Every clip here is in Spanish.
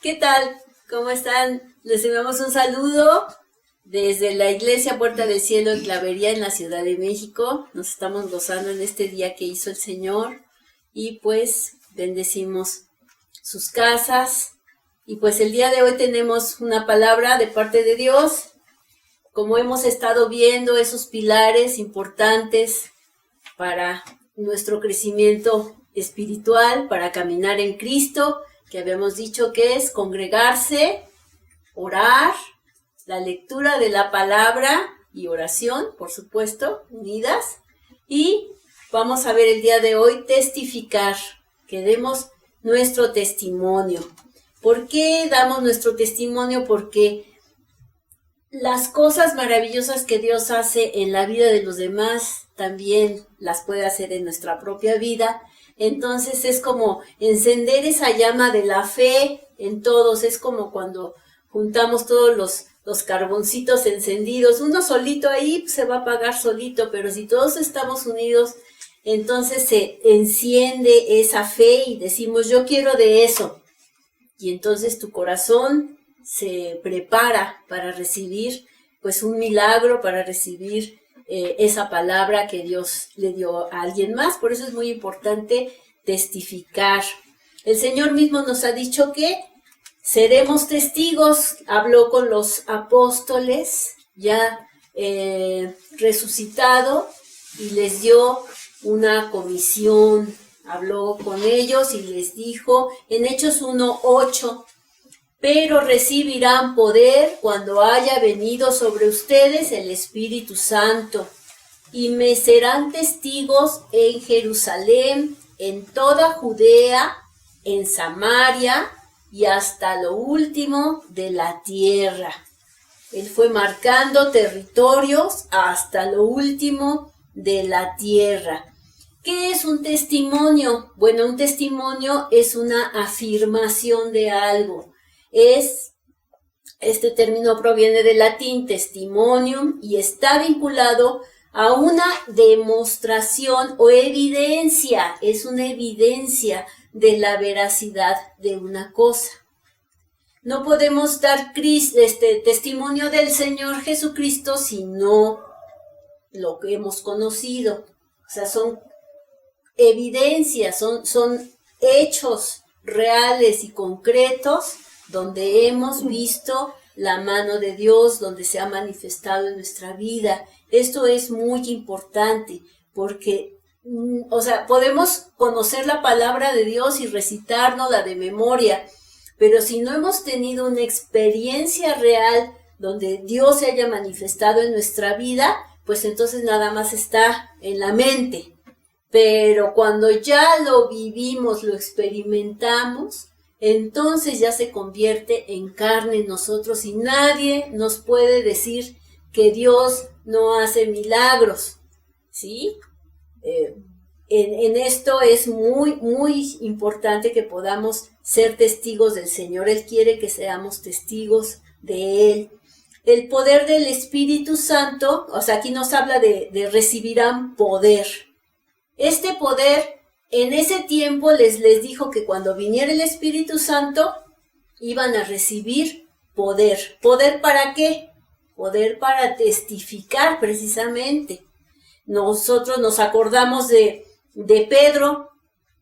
¿Qué tal? ¿Cómo están? Les enviamos un saludo desde la Iglesia Puerta del Cielo en Clavería, en la Ciudad de México. Nos estamos gozando en este día que hizo el Señor y pues bendecimos sus casas. Y pues el día de hoy tenemos una palabra de parte de Dios. Como hemos estado viendo, esos pilares importantes para nuestro crecimiento espiritual, para caminar en Cristo, que habíamos dicho que es congregarse, orar, la lectura de la palabra y oración, por supuesto, unidas. Y vamos a ver el día de hoy testificar, que demos nuestro testimonio. ¿Por qué damos nuestro testimonio? Porque las cosas maravillosas que Dios hace en la vida de los demás también las puede hacer en nuestra propia vida. Entonces es como encender esa llama de la fe en todos. Es como cuando juntamos todos los carboncitos encendidos. Uno solito ahí se va a apagar solito, pero si todos estamos unidos, entonces se enciende esa fe y decimos, yo quiero de eso. Y entonces tu corazón se prepara para recibir pues un milagro, para recibir esa palabra que Dios le dio a alguien más. Por eso es muy importante testificar. El Señor mismo nos ha dicho que seremos testigos. Habló con los apóstoles ya resucitado y les dio una comisión. Habló con ellos y les dijo en Hechos 1:8, pero recibirán poder cuando haya venido sobre ustedes el Espíritu Santo, y me serán testigos en Jerusalén, en toda Judea, en Samaria y hasta lo último de la tierra. Él fue marcando territorios hasta lo último de la tierra. ¿Qué es un testimonio? Bueno, un testimonio es una afirmación de algo. Este término proviene del latín testimonium y está vinculado a una demostración o evidencia. Es una evidencia de la veracidad de una cosa. No podemos dar testimonio del Señor Jesucristo si no lo que hemos conocido. O sea, son evidencias, son hechos reales y concretos donde hemos visto la mano de Dios, donde se ha manifestado en nuestra vida. Esto es muy importante porque, podemos conocer la palabra de Dios y recitárnosla de memoria, pero si no hemos tenido una experiencia real donde Dios se haya manifestado en nuestra vida, pues entonces nada más está en la mente. Pero cuando ya lo vivimos, lo experimentamos, entonces ya se convierte en carne en nosotros y nadie nos puede decir que Dios no hace milagros, ¿sí? En esto es muy, muy importante que podamos ser testigos del Señor. Él quiere que seamos testigos de Él. El poder del Espíritu Santo, aquí nos habla de recibirán poder. Este poder, en ese tiempo les dijo que cuando viniera el Espíritu Santo, iban a recibir poder. ¿Poder para qué? Poder para testificar, precisamente. Nosotros nos acordamos de Pedro,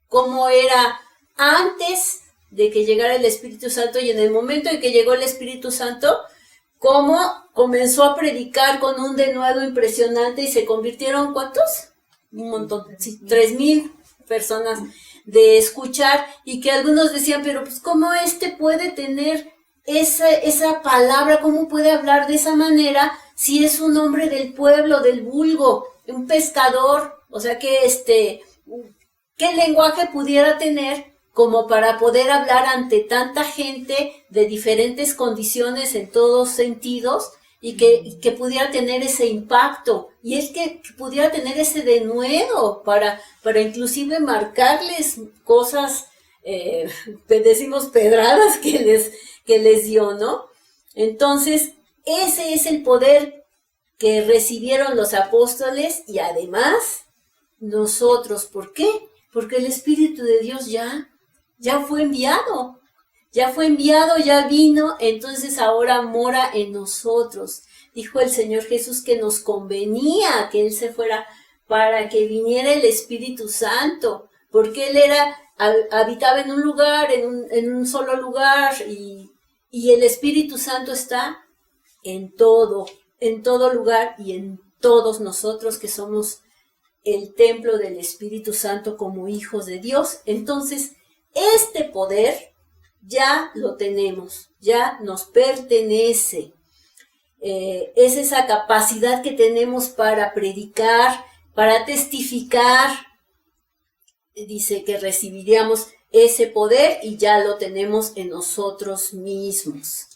cómo era antes de que llegara el Espíritu Santo, y en el momento en que llegó el Espíritu Santo, cómo comenzó a predicar con un denuedo impresionante y se convirtieron, ¿cuántos? Un montón, sí, 3,000 personas de escuchar, y que algunos decían, pero pues ¿cómo puede tener esa palabra? ¿Cómo puede hablar de esa manera si es un hombre del pueblo, del vulgo, un pescador? O sea, ¿qué lenguaje pudiera tener como para poder hablar ante tanta gente de diferentes condiciones en todos sentidos? Y que pudiera tener ese impacto, y es que pudiera tener ese denuedo para inclusive marcarles cosas, decimos pedradas que les dio, ¿no? Entonces, ese es el poder que recibieron los apóstoles y además nosotros. ¿Por qué? Porque el Espíritu de Dios ya fue enviado. ya fue enviado, ya vino, entonces ahora mora en nosotros. Dijo el Señor Jesús que nos convenía que Él se fuera para que viniera el Espíritu Santo, porque Él habitaba en un lugar, en un solo lugar, y el Espíritu Santo está en todo lugar y en todos nosotros que somos el templo del Espíritu Santo como hijos de Dios. Entonces, este poder ya lo tenemos, ya nos pertenece. Es esa capacidad que tenemos para predicar, para testificar. Dice que recibiríamos ese poder y ya lo tenemos en nosotros mismos.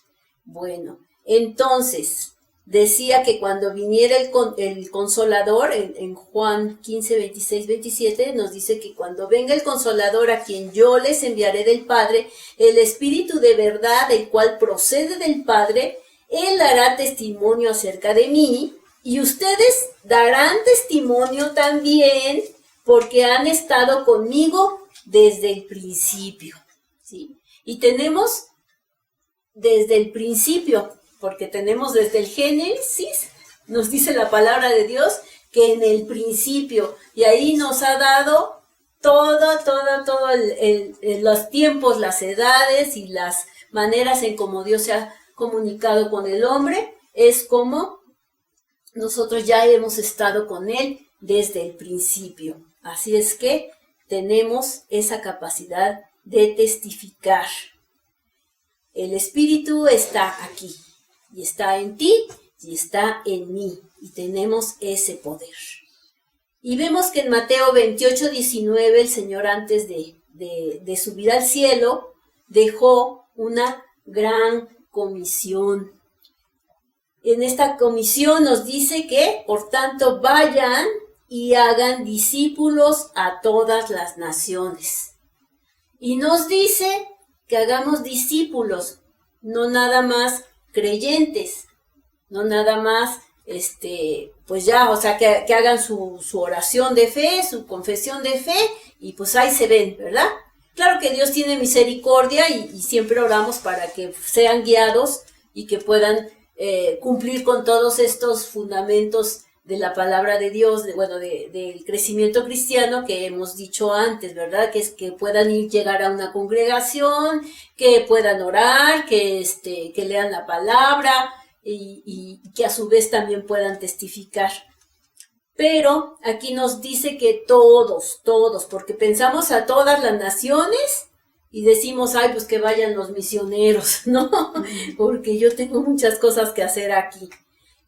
Bueno, entonces, decía que cuando viniera el Consolador, en Juan 15, 26, 27, nos dice que cuando venga el Consolador a quien yo les enviaré del Padre, el Espíritu de verdad, el cual procede del Padre, Él dará testimonio acerca de mí, y ustedes darán testimonio también, porque han estado conmigo desde el principio, ¿sí? Y tenemos desde el principio, porque tenemos desde el Génesis, nos dice la palabra de Dios, que en el principio, y ahí nos ha dado todo los tiempos, las edades y las maneras en cómo Dios se ha comunicado con el hombre, es como nosotros ya hemos estado con Él desde el principio. Así es que tenemos esa capacidad de testificar. El Espíritu está aquí, y está en ti, y está en mí, y tenemos ese poder. Y vemos que en Mateo 28, 19, el Señor antes de subir al cielo, dejó una gran comisión. En esta comisión nos dice que, por tanto, vayan y hagan discípulos a todas las naciones. Y nos dice que hagamos discípulos, no nada más creyentes, no nada más, pues ya, o sea, que hagan su oración de fe, su confesión de fe, y pues ahí se ven, ¿verdad? Claro que Dios tiene misericordia y siempre oramos para que sean guiados y que puedan cumplir con todos estos fundamentos de la palabra de Dios, del crecimiento cristiano que hemos dicho antes, ¿verdad? Que es que puedan llegar a una congregación, que puedan orar, que lean la palabra y que a su vez también puedan testificar. Pero aquí nos dice que todos, porque pensamos a todas las naciones y decimos, ay, pues que vayan los misioneros, ¿no? Porque yo tengo muchas cosas que hacer aquí.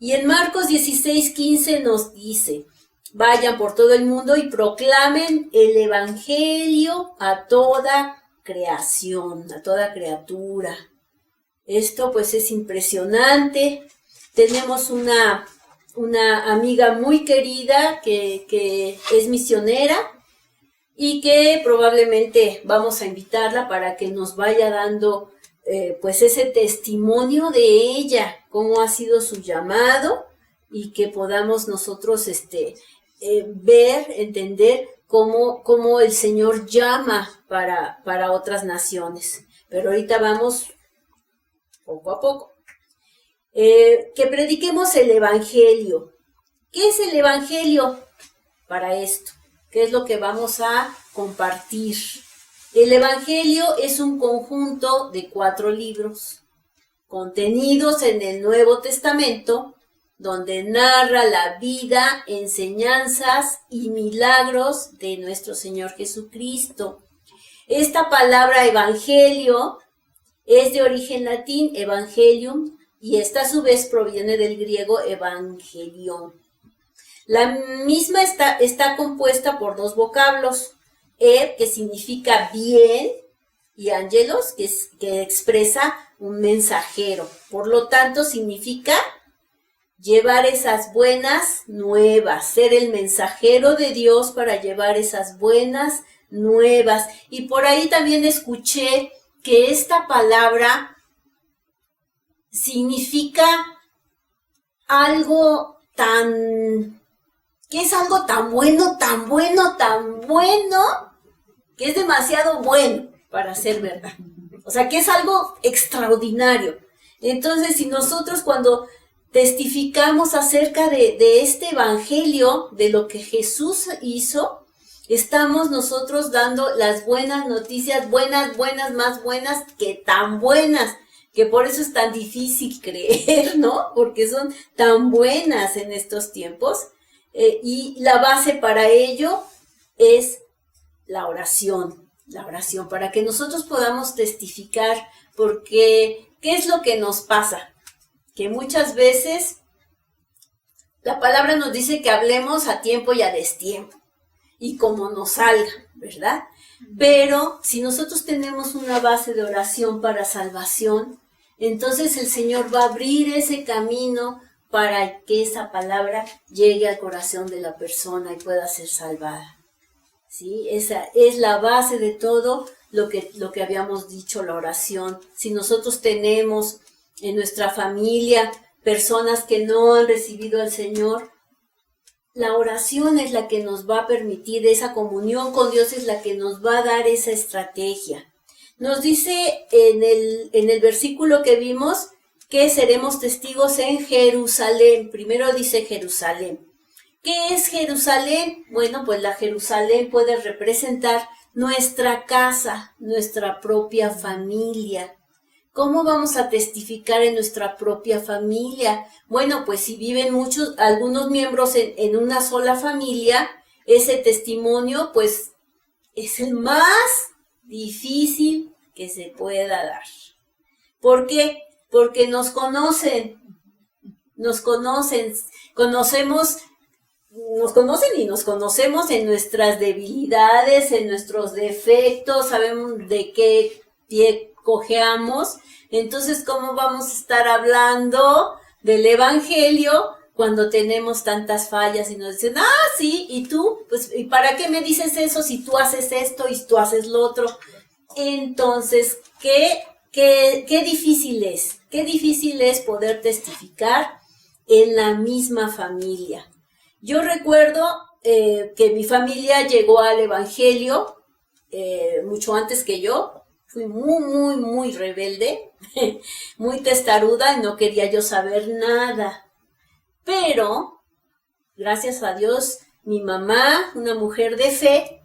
Y en Marcos 16, 15 nos dice, vayan por todo el mundo y proclamen el evangelio a toda creación, a toda criatura. Esto pues es impresionante. Tenemos una amiga muy querida que es misionera y que probablemente vamos a invitarla para que nos vaya dando pues ese testimonio de ella, cómo ha sido su llamado y que podamos nosotros ver, entender cómo el Señor llama para otras naciones. Pero ahorita vamos poco a poco. Que prediquemos el Evangelio. ¿Qué es el Evangelio? Para esto, ¿qué es lo que vamos a compartir? El Evangelio es un conjunto de 4 libros contenidos en el Nuevo Testamento, donde narra la vida, enseñanzas y milagros de nuestro Señor Jesucristo. Esta palabra Evangelio es de origen latín, Evangelium, y esta a su vez proviene del griego Evangelion. La misma está compuesta por 2 vocablos, que significa bien, y angelos, que expresa un mensajero. Por lo tanto, significa llevar esas buenas nuevas, ser el mensajero de Dios para llevar esas buenas nuevas. Y por ahí también escuché que esta palabra significa algo que es algo tan bueno, que es demasiado bueno para ser verdad. O sea, que es algo extraordinario. Entonces, si nosotros cuando testificamos acerca de este evangelio, de lo que Jesús hizo, estamos nosotros dando las buenas noticias, buenas, más buenas que tan buenas, que por eso es tan difícil creer, ¿no? Porque son tan buenas en estos tiempos. Y la base para ello es la oración, para que nosotros podamos testificar, porque ¿qué es lo que nos pasa? Que muchas veces la palabra nos dice que hablemos a tiempo y a destiempo, y como nos salga, ¿verdad? Pero si nosotros tenemos una base de oración para salvación, entonces el Señor va a abrir ese camino para que esa palabra llegue al corazón de la persona y pueda ser salvada. ¿Sí? Esa es la base de todo lo que habíamos dicho, la oración. Si nosotros tenemos en nuestra familia personas que no han recibido al Señor, la oración es la que nos va a permitir, esa comunión con Dios es la que nos va a dar esa estrategia. Nos dice en el versículo que vimos que seremos testigos en Jerusalén. Primero dice Jerusalén. ¿Qué es Jerusalén? Bueno, pues la Jerusalén puede representar nuestra casa, nuestra propia familia. ¿Cómo vamos a testificar en nuestra propia familia? Bueno, pues si viven algunos miembros en una sola familia, ese testimonio pues es el más difícil que se pueda dar. ¿Por qué? Porque nos conocen y nos conocemos en nuestras debilidades, en nuestros defectos, sabemos de qué pie cojeamos. Entonces, ¿cómo vamos a estar hablando del evangelio cuando tenemos tantas fallas y nos dicen, sí, y tú, pues, ¿y para qué me dices eso si tú haces esto y tú haces lo otro? Entonces, qué difícil es, poder testificar en la misma familia. Yo recuerdo que mi familia llegó al evangelio mucho antes que yo. Fui muy rebelde, muy testaruda y no quería yo saber nada. Pero, gracias a Dios, mi mamá, una mujer de fe,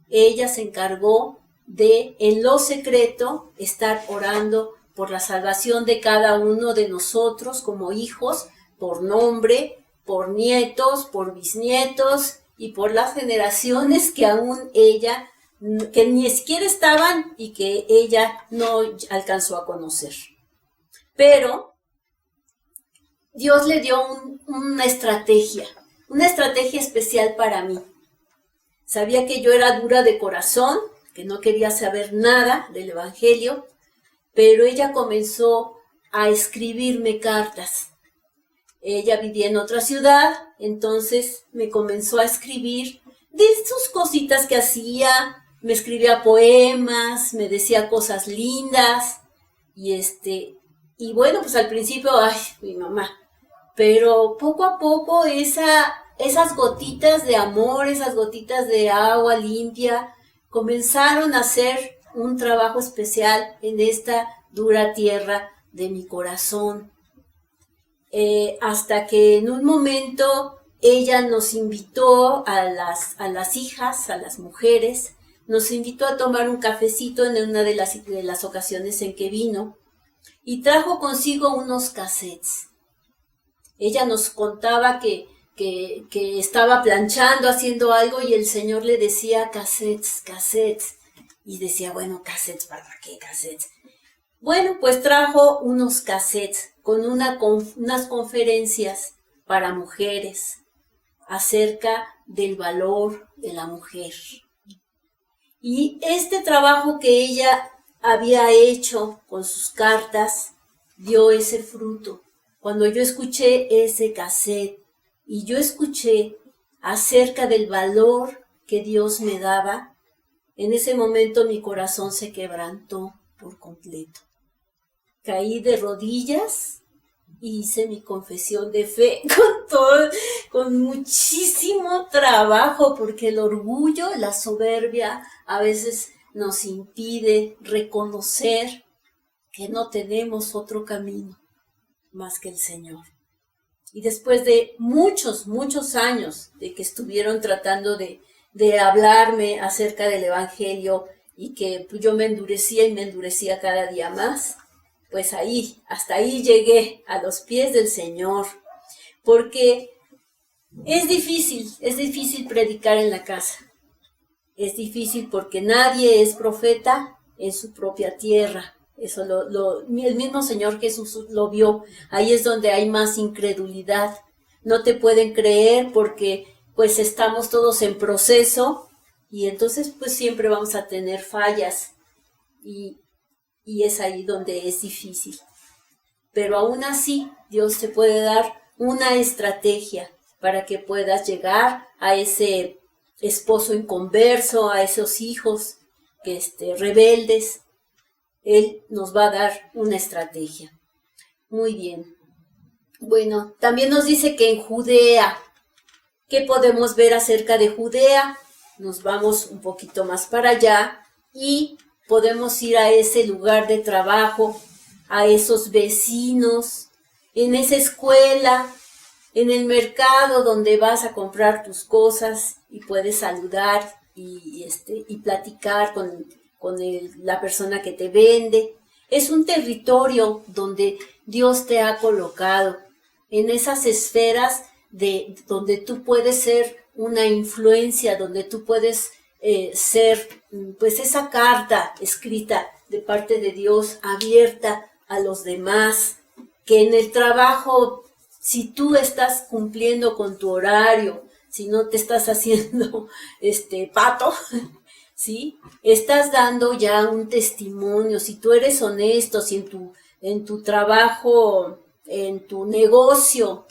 ella se encargó de, en lo secreto, estar orando por la salvación de cada uno de nosotros como hijos, por nombre, por nietos, por bisnietos y por las generaciones que aún ella que ni siquiera estaban y que ella no alcanzó a conocer. Pero Dios le dio una estrategia especial para mí. Sabía que yo era dura de corazón, que no quería saber nada del evangelio, pero ella comenzó a escribirme cartas. Ella vivía en otra ciudad, entonces me comenzó a escribir de sus cositas que hacía. Me escribía poemas, me decía cosas lindas, y bueno, pues al principio, mi mamá, pero poco a poco esas gotitas de amor, esas gotitas de agua limpia, comenzaron a hacer un trabajo especial en esta dura tierra de mi corazón. Hasta que en un momento ella nos invitó a las hijas, a las mujeres, nos invitó a tomar un cafecito en una de las ocasiones en que vino y trajo consigo unos cassettes. Ella nos contaba que estaba planchando, haciendo algo y el Señor le decía cassettes. Y decía, bueno, cassettes, ¿para qué cassettes? Bueno, pues trajo unos cassettes con unas conferencias para mujeres acerca del valor de la mujer. Y este trabajo que ella había hecho con sus cartas dio ese fruto. Cuando yo escuché ese cassette y yo escuché acerca del valor que Dios me daba, en ese momento mi corazón se quebrantó por completo. Caí de rodillas y hice mi confesión de fe con muchísimo trabajo, porque el orgullo, la soberbia, a veces nos impide reconocer que no tenemos otro camino más que el Señor. Y después de muchos, muchos años de que estuvieron tratando de hablarme acerca del Evangelio y que yo me endurecía y me endurecía cada día más, pues hasta ahí llegué a los pies del Señor, porque es difícil predicar en la casa. Es difícil porque nadie es profeta en su propia tierra. Eso el mismo Señor Jesús lo vio. Ahí es donde hay más incredulidad. No te pueden creer porque pues estamos todos en proceso y entonces pues siempre vamos a tener fallas y es ahí donde es difícil. Pero aún así Dios te puede dar una estrategia para que puedas llegar a ese esposo inconverso, a esos hijos rebeldes. Él nos va a dar una estrategia. Muy bien. Bueno, también nos dice que en Judea, ¿qué podemos ver acerca de Judea? Nos vamos un poquito más para allá y podemos ir a ese lugar de trabajo, a esos vecinos, en esa escuela, en el mercado donde vas a comprar tus cosas y puedes saludar y platicar con la persona que te vende. Es un territorio donde Dios te ha colocado, en esas esferas donde tú puedes ser una influencia, donde tú puedes ser pues esa carta escrita de parte de Dios, abierta a los demás, que en el trabajo, si tú estás cumpliendo con tu horario, si no te estás haciendo pato, ¿sí? Estás dando ya un testimonio. Si tú eres honesto, si en tu trabajo, en tu negocio,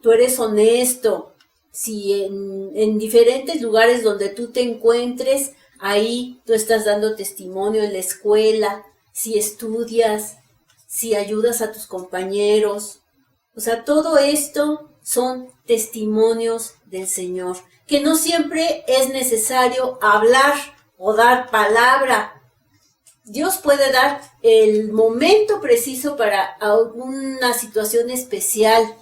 tú eres honesto, si en diferentes lugares donde tú te encuentres, ahí tú estás dando testimonio, en la escuela, si estudias, si ayudas a tus compañeros. O sea, todo esto son testimonios del Señor, que no siempre es necesario hablar o dar palabra. Dios puede dar el momento preciso para alguna situación especial.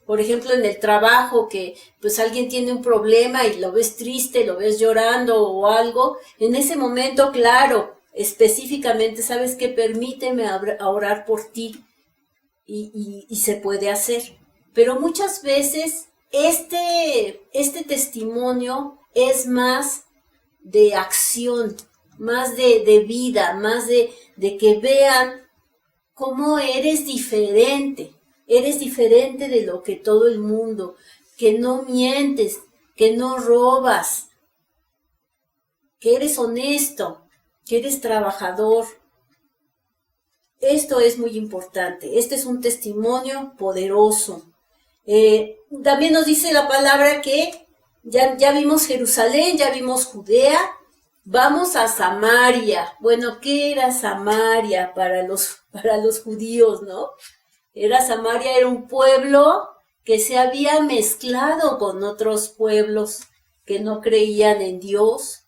Por ejemplo, en el trabajo, que pues alguien tiene un problema y lo ves triste, lo ves llorando o algo, en ese momento, claro, específicamente, ¿sabes qué? Permíteme orar por ti y se puede hacer. Pero muchas veces este testimonio es más de acción, más de vida, más de que vean cómo eres diferente de lo que todo el mundo, que no mientes, que no robas, que eres honesto, que eres trabajador. Esto es muy importante. Este es un testimonio poderoso. También nos dice la palabra que ya vimos Jerusalén, ya vimos Judea, vamos a Samaria. Bueno, ¿qué era Samaria para los judíos, no? Samaria era un pueblo que se había mezclado con otros pueblos que no creían en Dios,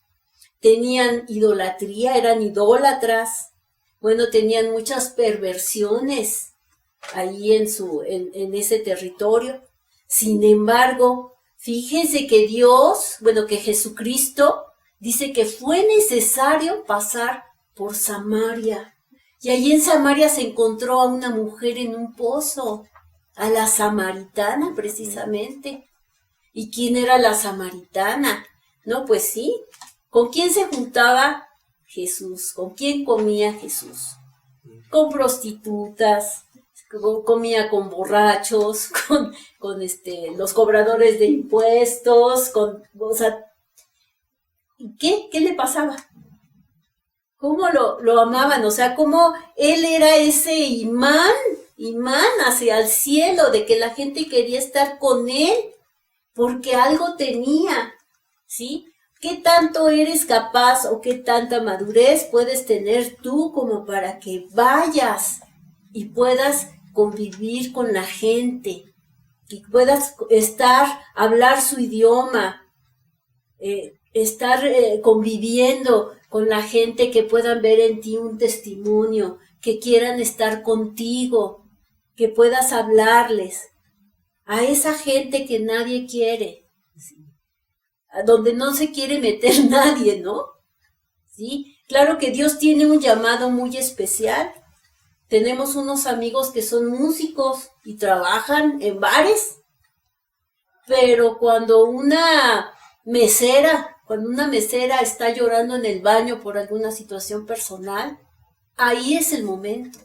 tenían idolatría, eran idólatras, bueno, tenían muchas perversiones ahí en ese territorio. Sin embargo, fíjense que que Jesucristo dice que fue necesario pasar por Samaria. Y allí en Samaria se encontró a una mujer en un pozo, a la samaritana precisamente. ¿Y quién era la samaritana? No, pues sí, ¿con quién se juntaba Jesús? ¿Con quién comía Jesús? Con prostitutas, comía con borrachos, con los cobradores de impuestos, o sea, ¿qué le pasaba? ¿Cómo lo amaban? O sea, cómo él era ese imán hacia el cielo, de que la gente quería estar con él, porque algo tenía, ¿sí? ¿Qué tanto eres capaz o qué tanta madurez puedes tener tú como para que vayas y puedas convivir con la gente, que puedas hablar su idioma, estar conviviendo con la gente que puedan ver en ti un testimonio, que quieran estar contigo, que puedas hablarles a esa gente que nadie quiere, ¿sí? A donde no se quiere meter nadie, ¿no? ¿Sí? Claro que Dios tiene un llamado muy especial. Tenemos unos amigos que son músicos y trabajan en bares, pero cuando una mesera está llorando en el baño por alguna situación personal, ahí es el momento.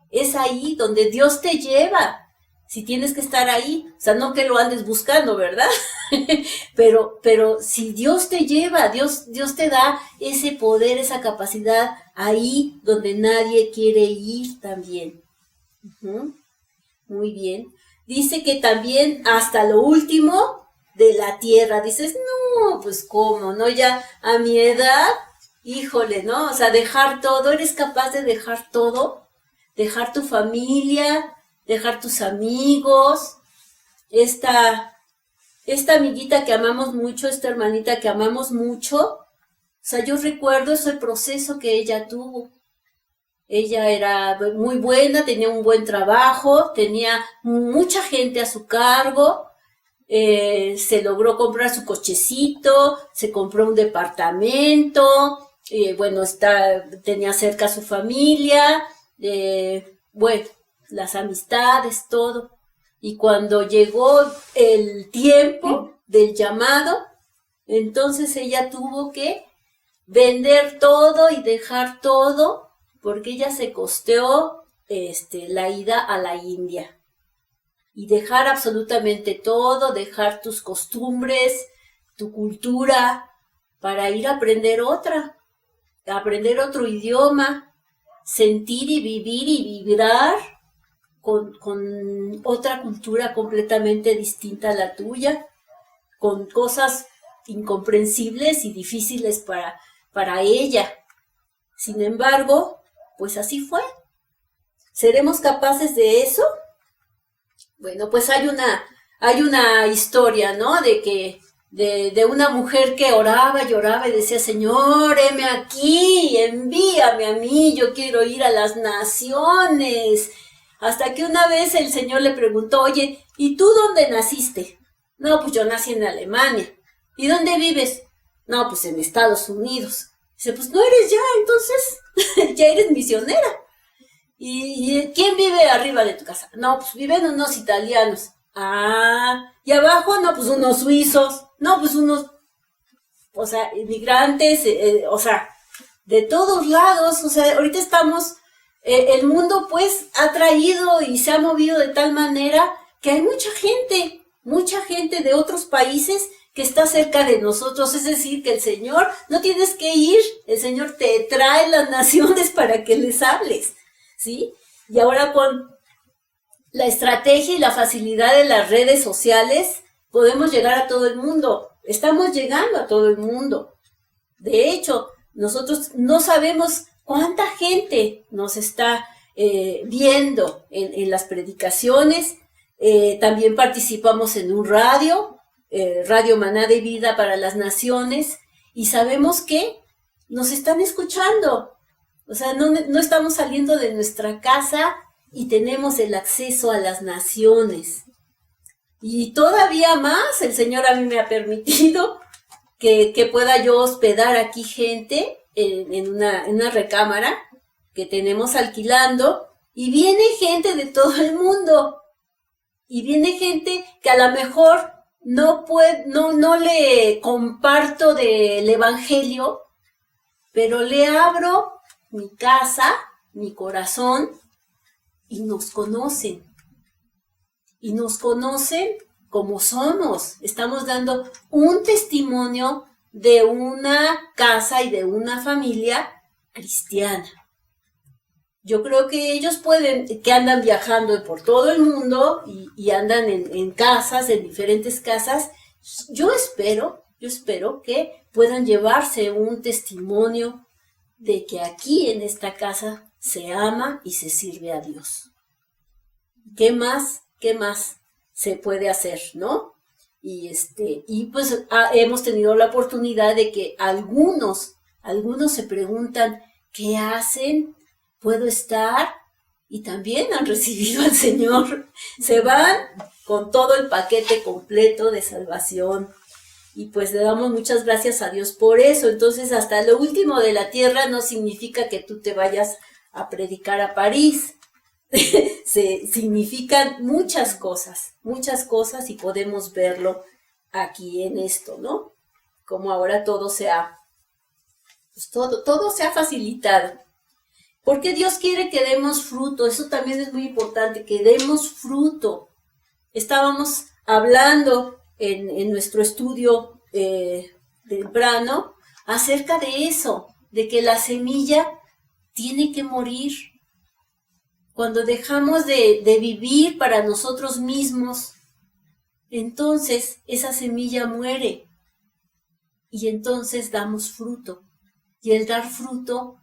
Es ahí donde Dios te lleva. Si tienes que estar ahí, o sea, no que lo andes buscando, ¿verdad? pero si Dios te lleva, Dios te da ese poder, esa capacidad ahí donde nadie quiere ir también. Muy bien. Dice que también hasta lo último de la tierra. Dices, no, pues cómo, ¿no? Ya a mi edad, híjole, ¿no? O sea, dejar todo, ¿eres capaz de dejar todo? Dejar tu familia, dejar tus amigos, esta amiguita que amamos mucho, esta hermanita que amamos mucho. O sea, yo recuerdo ese proceso que ella tuvo. Ella era muy buena, tenía un buen trabajo, tenía mucha gente a su cargo, se logró comprar su cochecito, se compró un departamento, bueno, tenía cerca a su familia, bueno, las amistades, todo. Y cuando llegó el tiempo del llamado, entonces ella tuvo que vender todo y dejar todo, porque ella se costeó la ida a la India. Y dejar absolutamente todo, dejar tus costumbres, tu cultura, para ir a aprender aprender otro idioma, sentir y vivir y vibrar con otra cultura completamente distinta a la tuya, con cosas incomprensibles y difíciles para ella. Sin embargo, pues así fue. ¿Seremos capaces de eso? Bueno, pues hay una historia, ¿no? De una mujer que oraba, lloraba y decía, Señor, heme aquí, envíame a mí, yo quiero ir a las naciones. Hasta que una vez el Señor le preguntó, oye, ¿y tú dónde naciste? No, pues yo nací en Alemania. ¿Y dónde vives? No, pues en Estados Unidos. Dice, pues no eres ya, entonces, ya eres misionera. ¿Y quién vive arriba de tu casa? No, pues viven unos italianos. Ah, y abajo, no, pues unos suizos. No, pues unos, o sea, inmigrantes, o sea, de todos lados. O sea, ahorita estamos, el mundo pues ha traído y se ha movido de tal manera que hay mucha gente de otros países que está cerca de nosotros. Es decir, que el Señor, no tienes que ir, el Señor te trae las naciones para que les hables, ¿sí? Y ahora con la estrategia y la facilidad de las redes sociales, podemos llegar a todo el mundo. Estamos llegando a todo el mundo. De hecho, nosotros no sabemos cuánta gente nos está viendo en las predicaciones. También participamos en un radio Maná de Vida para las Naciones, y sabemos que nos están escuchando. O sea, no estamos saliendo de nuestra casa y tenemos el acceso a las naciones. Y todavía más, el Señor a mí me ha permitido que pueda yo hospedar aquí gente en una recámara que tenemos alquilando, y viene gente de todo el mundo. Y viene gente que a lo mejor no le comparto del evangelio, pero le abro mi casa, mi corazón, y nos conocen. Y nos conocen como somos. Estamos dando un testimonio de una casa y de una familia cristiana. Yo creo que ellos que andan viajando por todo el mundo y andan en casas, en diferentes casas. Yo espero que puedan llevarse un testimonio de que aquí en esta casa se ama y se sirve a Dios. ¿Qué más se puede hacer, no? Y pues hemos tenido la oportunidad de que algunos Algunos se preguntan, ¿qué hacen? ¿Puedo estar? Y también han recibido al Señor. Se van con todo el paquete completo de salvación. Y pues le damos muchas gracias a Dios por eso. Entonces, hasta lo último de la tierra no significa que tú te vayas a predicar a París. Significan muchas cosas y podemos verlo aquí en esto, ¿no? Como ahora todo se ha facilitado. Porque Dios quiere que demos fruto, eso también es muy importante, que demos fruto. Estábamos hablando en nuestro estudio temprano acerca de eso, de que la semilla tiene que morir. Cuando dejamos de vivir para nosotros mismos, entonces esa semilla muere y entonces damos fruto. Y el dar fruto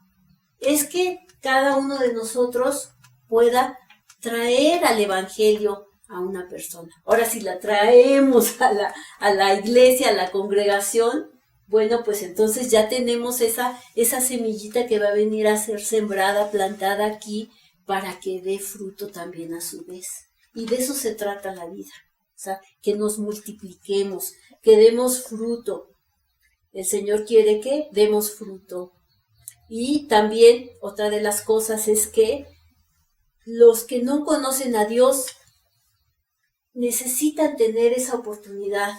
es que cada uno de nosotros pueda traer al evangelio a una persona. Ahora, si la traemos a la iglesia, a la congregación, bueno, pues entonces ya tenemos esa semillita que va a venir a ser sembrada, plantada aquí, para que dé fruto también a su vez. Y de eso se trata la vida. O sea, que nos multipliquemos, que demos fruto. El Señor quiere que demos fruto. Y también otra de las cosas es que los que no conocen a Dios necesitan tener esa oportunidad.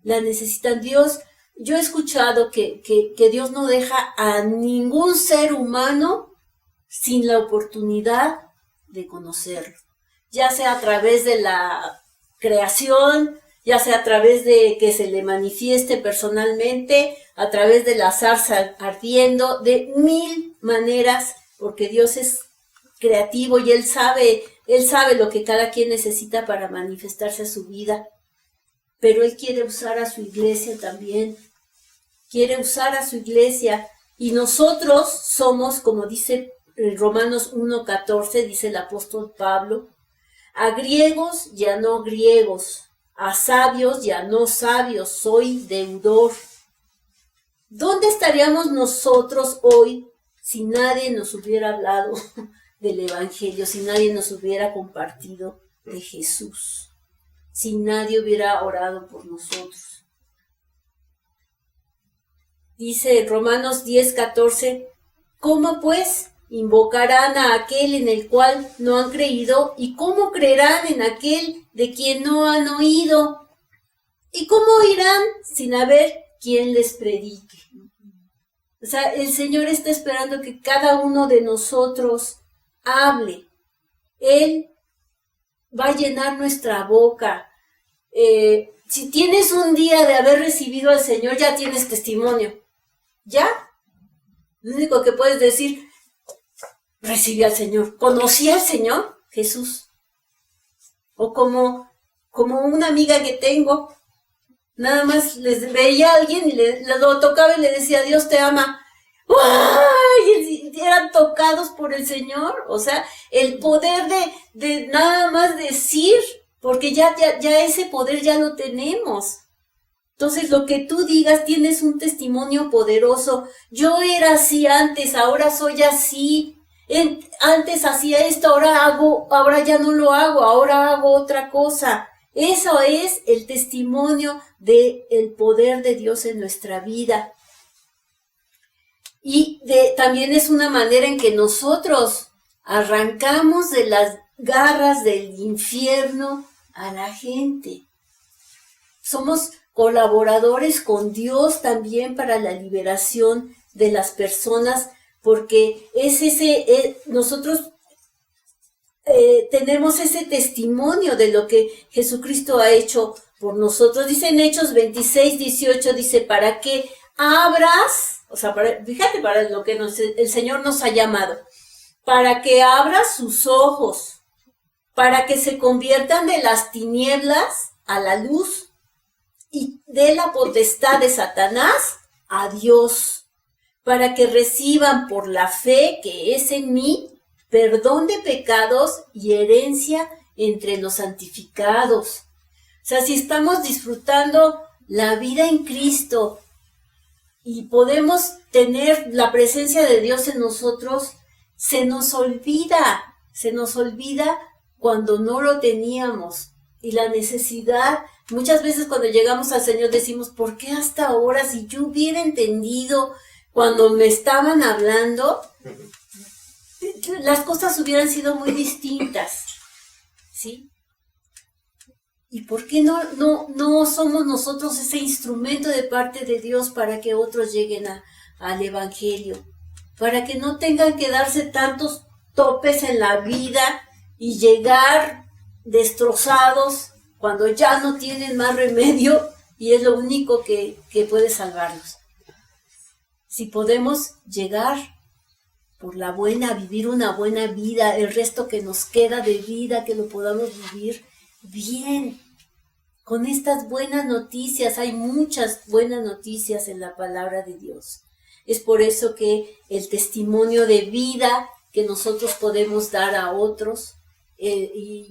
La necesitan. Yo he escuchado que Dios no deja a ningún ser humano sin la oportunidad de conocerlo. Ya sea a través de la creación, ya sea a través de que se le manifieste personalmente, a través de la zarza ardiendo, de mil maneras, porque Dios es creativo y Él sabe lo que cada quien necesita para manifestarse a su vida. Pero Él quiere usar a su iglesia también. Quiere usar a su iglesia. Y nosotros somos, como dice Romanos 1:14, dice el apóstol Pablo, a griegos y a no griegos, a sabios y a no sabios, soy deudor. ¿Dónde estaríamos nosotros hoy si nadie nos hubiera hablado del Evangelio, si nadie nos hubiera compartido de Jesús, si nadie hubiera orado por nosotros? Dice Romanos 10:14, ¿cómo pues invocarán a aquel en el cual no han creído? ¿Y cómo creerán en aquel de quien no han oído? ¿Y cómo oirán sin haber quien les predique? O sea, el Señor está esperando que cada uno de nosotros hable. Él va a llenar nuestra boca. Si tienes un día de haber recibido al Señor, ya tienes testimonio. ¿Ya? Lo único que puedes decir, recibí al Señor, conocí al Señor Jesús. O como una amiga que tengo, nada más les veía a alguien y lo tocaba y le decía, Dios te ama. ¡Ay! Y eran tocados por el Señor. O sea, el poder de nada más decir, porque ya ese poder ya lo tenemos. Entonces, lo que tú digas, tienes un testimonio poderoso. Yo era así antes, ahora soy así. Antes hacía esto, ahora ya no lo hago, ahora hago otra cosa. Eso es el testimonio del poder de Dios en nuestra vida. Y también es una manera en que nosotros arrancamos de las garras del infierno a la gente. Somos colaboradores con Dios también para la liberación de las personas, porque nosotros tenemos ese testimonio de lo que Jesucristo ha hecho por nosotros. Dice en Hechos 26:18, dice, para que abras, o sea, fíjate para lo que el Señor nos ha llamado, para que abras sus ojos, para que se conviertan de las tinieblas a la luz, y de la potestad de Satanás a Dios, para que reciban por la fe que es en mí perdón de pecados y herencia entre los santificados. O sea, si estamos disfrutando la vida en Cristo y podemos tener la presencia de Dios en nosotros, se nos olvida cuando no lo teníamos. Y la necesidad, muchas veces cuando llegamos al Señor decimos, ¿por qué hasta ahora? Si yo hubiera entendido cuando me estaban hablando, las cosas hubieran sido muy distintas, ¿sí? ¿Y por qué no somos nosotros ese instrumento de parte de Dios para que otros lleguen al Evangelio? Para que no tengan que darse tantos topes en la vida y llegar destrozados cuando ya no tienen más remedio y es lo único que puede salvarlos. Si podemos llegar por la buena, vivir una buena vida, el resto que nos queda de vida, que lo podamos vivir bien, con estas buenas noticias. Hay muchas buenas noticias en la palabra de Dios. Es por eso que el testimonio de vida que nosotros podemos dar a otros el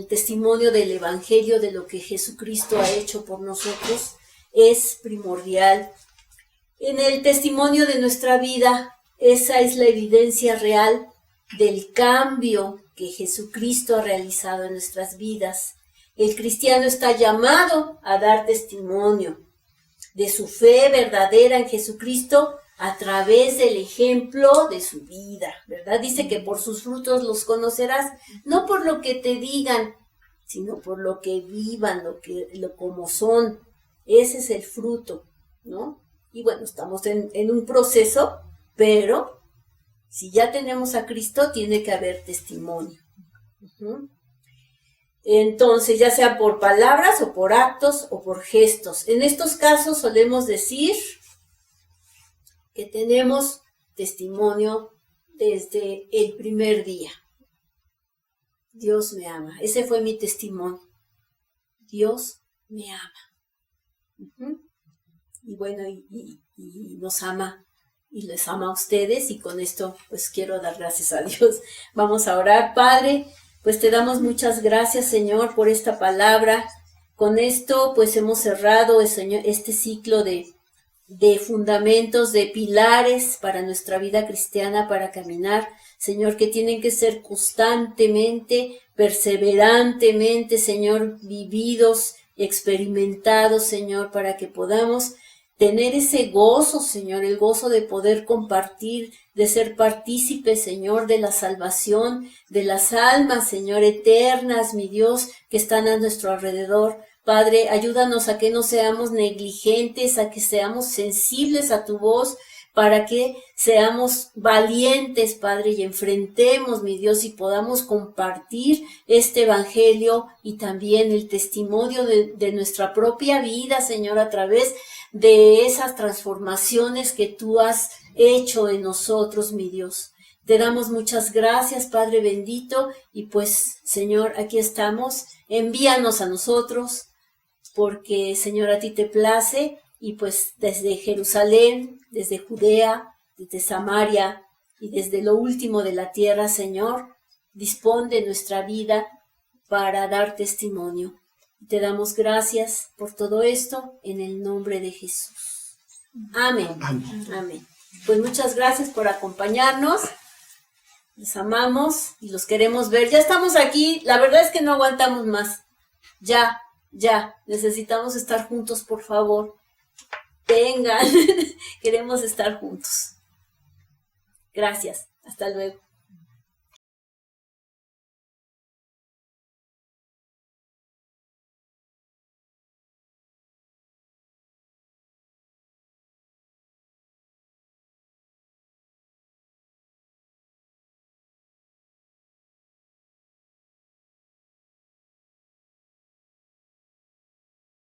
testimonio del Evangelio de lo que Jesucristo ha hecho por nosotros es primordial. En el testimonio de nuestra vida, esa es la evidencia real del cambio que Jesucristo ha realizado en nuestras vidas. El cristiano está llamado a dar testimonio de su fe verdadera en Jesucristo a través del ejemplo de su vida, ¿verdad? Dice que por sus frutos los conocerás, no por lo que te digan, sino por lo que vivan, como son. Ese es el fruto, ¿no? Y bueno, estamos en un proceso, pero si ya tenemos a Cristo, tiene que haber testimonio. Entonces, ya sea por palabras o por actos o por gestos. En estos casos solemos decir que tenemos testimonio desde el primer día. Dios me ama. Ese fue mi testimonio. Dios me ama. Y bueno, y nos ama y les ama a ustedes, y con esto pues quiero dar gracias a Dios. Vamos a orar. Padre, pues te damos muchas gracias, Señor, por esta palabra. Con esto pues hemos cerrado, Señor, este ciclo de fundamentos, de pilares para nuestra vida cristiana, para caminar, Señor, que tienen que ser constantemente, perseverantemente, Señor, vividos, experimentados, Señor, para que podamos tener ese gozo, Señor, el gozo de poder compartir, de ser partícipes, Señor, de la salvación, de las almas, Señor, eternas, mi Dios, que están a nuestro alrededor. Padre, ayúdanos a que no seamos negligentes, a que seamos sensibles a tu voz, para que seamos valientes, Padre, y enfrentemos, mi Dios, y podamos compartir este evangelio y también el testimonio de nuestra propia vida, Señor, a través de esas transformaciones que tú has hecho en nosotros, mi Dios. Te damos muchas gracias, Padre bendito, y pues, Señor, aquí estamos. Envíanos a nosotros, porque, Señor, a ti te place, y pues desde Jerusalén, desde Judea, desde Samaria y desde lo último de la tierra, Señor, dispón de nuestra vida para dar testimonio. Te damos gracias por todo esto en el nombre de Jesús. Amén. Amén. Amén. Pues muchas gracias por acompañarnos. Les amamos y los queremos ver. Ya estamos aquí. La verdad es que no aguantamos más. Ya. Necesitamos estar juntos, por favor. Vengan. Queremos estar juntos. Gracias. Hasta luego.